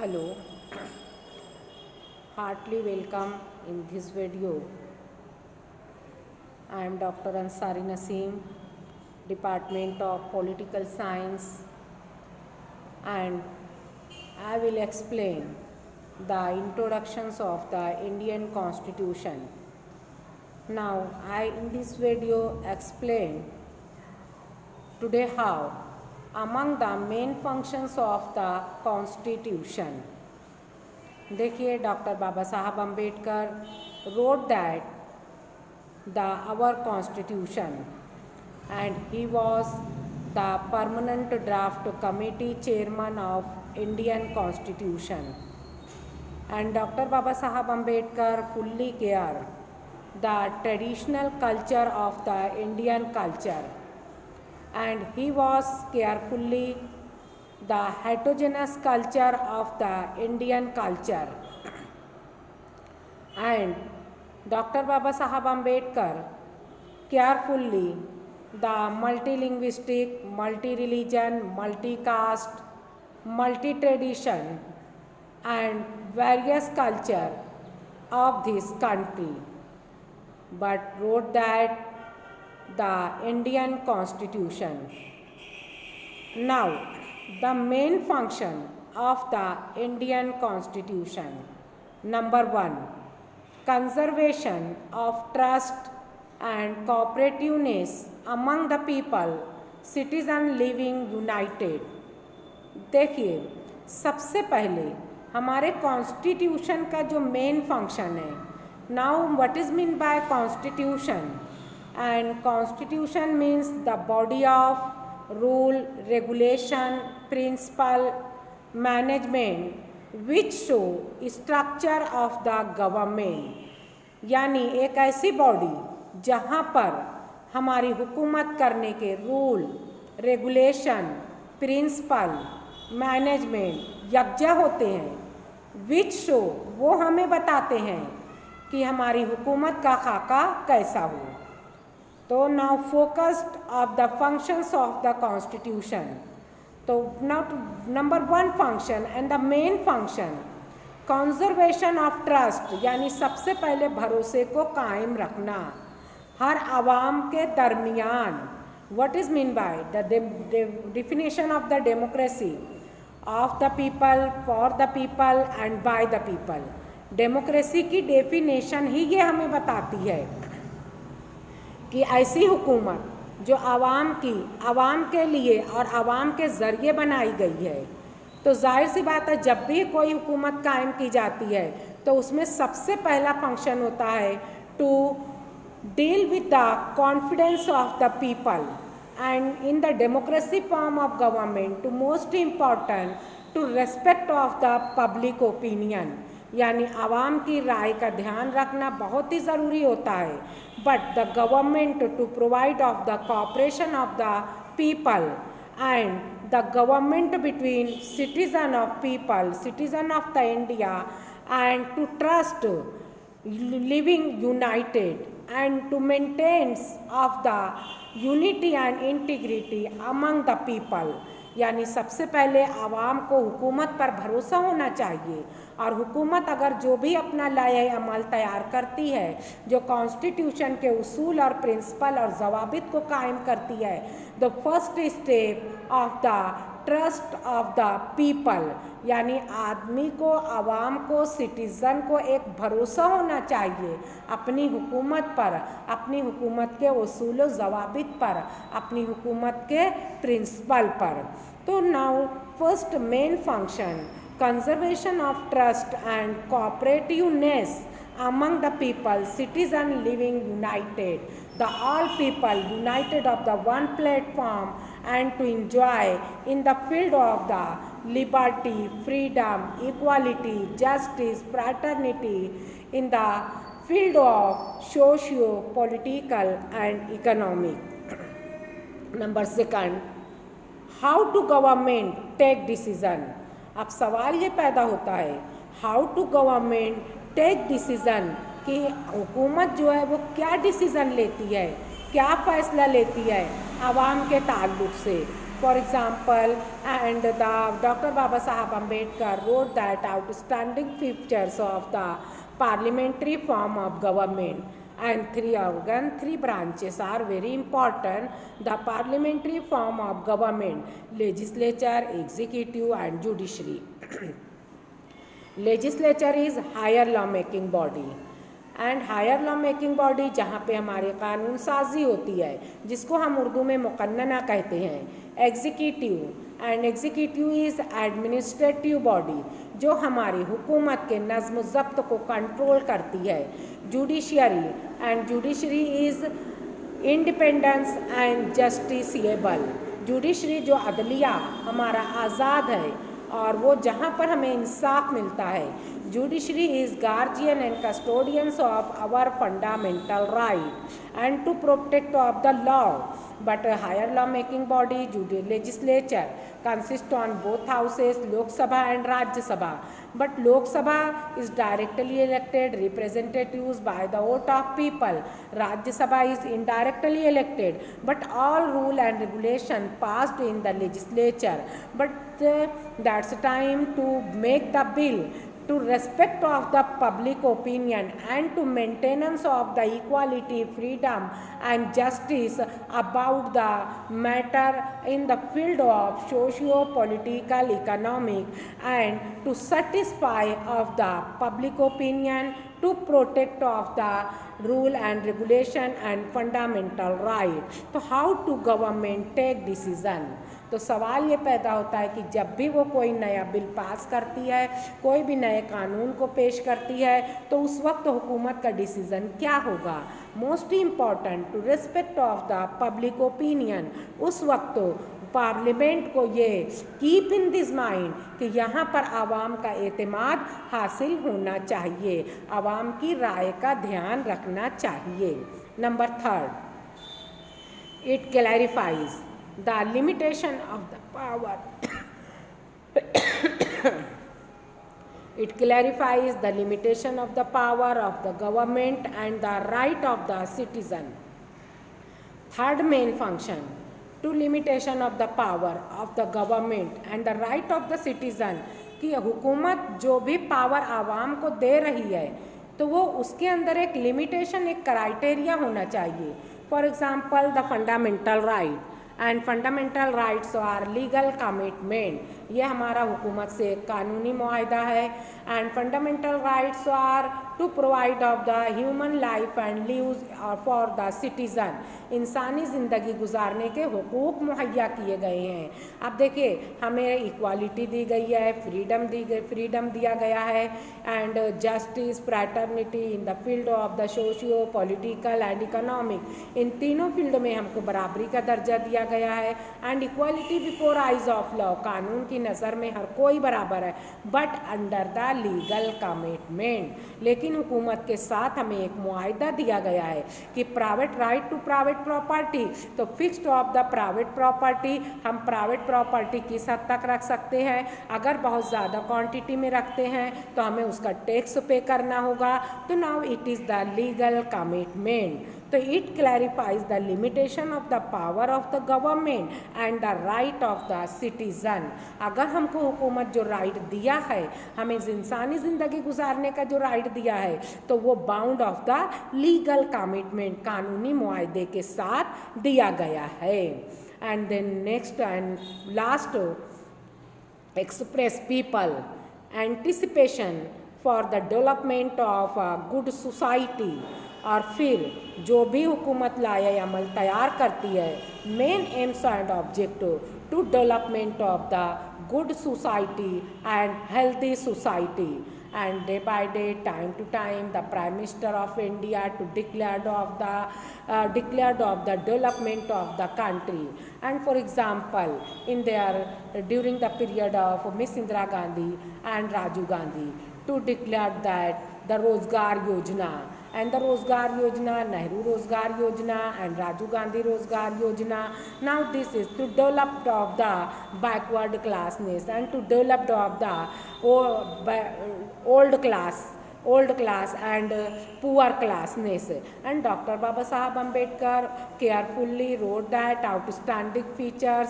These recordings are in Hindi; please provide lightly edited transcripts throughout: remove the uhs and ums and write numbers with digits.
Hello, heartily welcome in this video. I am Dr. Ansari Naseem, Department of Political Science, and I will explain the introductions of the Indian Constitution. Now, I in this video explain today how among the main functions of the Constitution. देखिए doctor Baba Saheb Ambedkar wrote that our constitution, and he was the permanent draft committee chairman of Indian Constitution. And Dr. Baba Sahab Ambedkar fully cared the traditional culture of the Indian culture, and he was carefully the heterogeneous culture of the Indian culture. And Dr. Baba Sahab Ambedkar carefully the multilinguistic, multi-religion, multi-caste, multi-tradition and various culture of this country, but wrote that the Indian Constitution. Now, the main function of the Indian Constitution. Number 1, conservation of trust and cooperativeness among the people, citizen living united. देखिए, सबसे पहले हमारे कॉन्स्टिट्यूशन का जो मेन फंक्शन है, now what is mean by constitution? And constitution means the body of rule, regulation, principle, management which show structure of the government. यानी एक ऐसी बॉडी जहाँ पर हमारी हुकूमत करने के रूल, रेगुलेशन, प्रिंसिपल, मैनेजमेंट यकजा होते हैं, विच शो वो हमें बताते हैं कि हमारी हुकूमत का खाका कैसा हो. तो now focused of the functions of the constitution. तो now number 1 function and the main function, conservation of trust, यानी सबसे पहले भरोसे को कायम रखना हर आवाम के दरमियान. What is mean by the definition of the democracy? Of the people, for the people and by the people. Democracy की डेफिनेशन ही ये हमें बताती है कि ऐसी हुकूमत जो आवाम के लिए और आवाम के ज़रिए बनाई गई है. तो जाहिर सी बात है, जब भी कोई हुकूमत कायम की जाती है तो उसमें सबसे पहला फंक्शन होता है to deal with the confidence of the people, and in the democracy form of government to most important to respect of the public opinion. यानी आवाम की राय का ध्यान रखना बहुत ही ज़रूरी होता है. But the government to provide of the cooperation of the people and the government between citizen of people, citizen of the India, and to trust living united and to maintenance of the unity and integrity among the people. यानी सबसे पहले आवाम को हुकूमत पर भरोसा होना चाहिए, और हुकूमत अगर जो भी अपना लाए अमल तैयार करती है, जो कॉन्स्टिट्यूशन के उसूल और प्रिंसिपल और जवाबित को कायम करती है, the first step of the trust of the people, यानी आदमी को, आवाम को, सिटीज़न को एक भरोसा होना चाहिए अपनी हुकूमत पर, अपनी हुकूमत के उसूल व ज़वाबित पर, अपनी हुकूमत के प्रिंसिपल पर. तो now first main function, conservation of trust and cooperativeness among the people, citizen living united, the all people united of the one platform, and to enjoy in the field of the liberty, freedom, equality, justice, fraternity, in the field of socio political and economic. Number 2, how to government take decision. अब सवाल ये पैदा होता है, how to government take decision, कि हुकूमत जो है वो क्या डिसीज़न लेती है, क्या फ़ैसला लेती है आवाम के ताल्लुक़ से. For example, and the Dr. Baba Saheb Ambedkar wrote that outstanding features of the parliamentary form of government, and three branches are very important: the parliamentary form of government, legislature, executive, and judiciary. Legislature is higher law making body, and higher law making body जहाँ पे हमारे कानून साजी होती है, जिसको हम उर्दू में मुकन्नना कहते हैं। Executive, and executive is administrative body, जो हमारी हुकूमत के नज़्म ज़ब्त को कंट्रोल करती है। Judiciary, and judiciary is independence and justiciable. Judiciary जो अदलिया हमारा आज़ाद है और वो जहाँ पर हमें इंसाफ मिलता है। Judiciary is guardian and custodians of our fundamental right and to protect of the law. But higher law making body legislature consist on both houses, Lok Sabha and Rajya Sabha. But Lok Sabha is directly elected representatives by the vote of people. Rajya Sabha is indirectly elected, but all rule and regulation passed in the legislature. But that's time to make the bill to respect of the public opinion and to maintenance of the equality, freedom and justice about the matter in the field of socio-political, economic, and to satisfy of the public opinion, to protect of the rule and regulation and fundamental right. So how to government take decision? तो सवाल ये पैदा होता है कि जब भी वो कोई नया बिल पास करती है, कोई भी नए कानून को पेश करती है, तो उस वक्त हुकूमत का डिसीज़न क्या होगा। Most important to respect of the public opinion. उस वक्त तो पार्लियामेंट को ये कीप इन दिस माइंड कि यहाँ पर आवाम का एतमाद हासिल होना चाहिए, आवाम की राय का ध्यान रखना चाहिए। Number 3, it clarifies the limitation of the power. It clarifies the limitation of the power of the government and the right of the citizen. Third main function, to limitation of the power of the government and the right of the citizen, कि हुकूमत जो भी पावर आवाम को दे रही है तो वो उसके अंदर एक लिमिटेशन, एक क्राइटेरिया होना चाहिए। For example the fundamental right, and fundamental rights are legal commitment. ये हमारा हुकूमत से कानूनी मुआहदा है। And fundamental rights are to provide of the human life and lives for the citizen. इंसानी ज़िंदगी गुजारने के हुकूक मुहैया किए गए हैं। अब देखिए, हमें इक्वालिटी दी गई है, फ्रीडम दिया गया है, and justice, fraternity in the field of the socio political and economic. इन तीनों फील्ड में हमको बराबरी का दर्जा दिया गया है। And equality before eyes of law, कानून की नज़र में हर कोई बराबर है, but under the legal commitment. लेकिन हुकूमत के साथ हमें एक मुआहदा दिया गया है कि private right to private property, तो fixed of the private property, हम प्राइवेट प्रॉपर्टी किस हद तक रख सकते हैं। अगर बहुत ज़्यादा क्वांटिटी में रखते हैं तो हमें उसका टैक्स पे करना होगा। तो now it is the legal commitment. तो it clarifies the limitation of the power of the government and the right of the citizen. अगर हमको हुकूमत जो राइट दिया है, हमें इंसानी ज़िंदगी गुजारने का जो राइट दिया है, तो वो bound of the legal commitment, कानूनी मुआहदे के साथ दिया गया है। And then next and last, express people anticipation for the development of a good society. और फिर जो भी हुकूमत लाया अमल तैयार करती है, main aims and objective to development of the good society and healthy society. And day by day, time to time, the Prime Minister of India to declared of the development of the country. And for example, in their during the period of Miss Indira Gandhi and Rajiv Gandhi to declare that the Rozgar Yojana, and the Rozgar Yojana, Nehru Rozgar Yojana and Rajiv Gandhi Rozgar Yojana. Now this is to develop of the backward classness and to develop of the old class old class and poor classness. And Dr. Baba Sahab Ambedkar carefully wrote that outstanding features,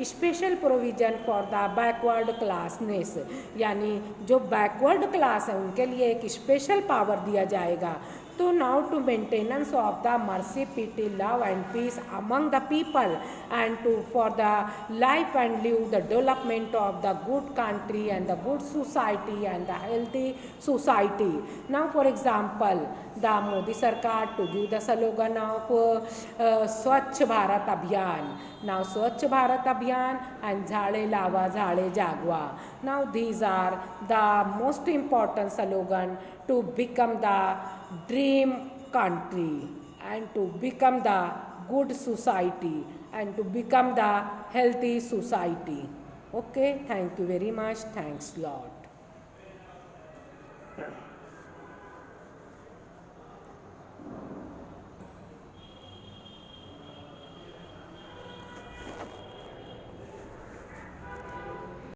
special provision for the backward classness, यानी जो backward class है उनके लिए एक special power दिया जाएगा. तो now to maintenance of the mercy, pity, love and peace among the people, and to for the life and live the development of the good country and the good society and the healthy society. Now for example, the Modi Sarkar to give the slogan of Swachh Bharat Abhiyan. Now Swachh Bharat Abhiyan and Jhade Lava Jhade Jagwa. Now these are the most important slogan to become the dream country and to become the good society and to become the healthy society. Okay, thank you very much. Thanks lot.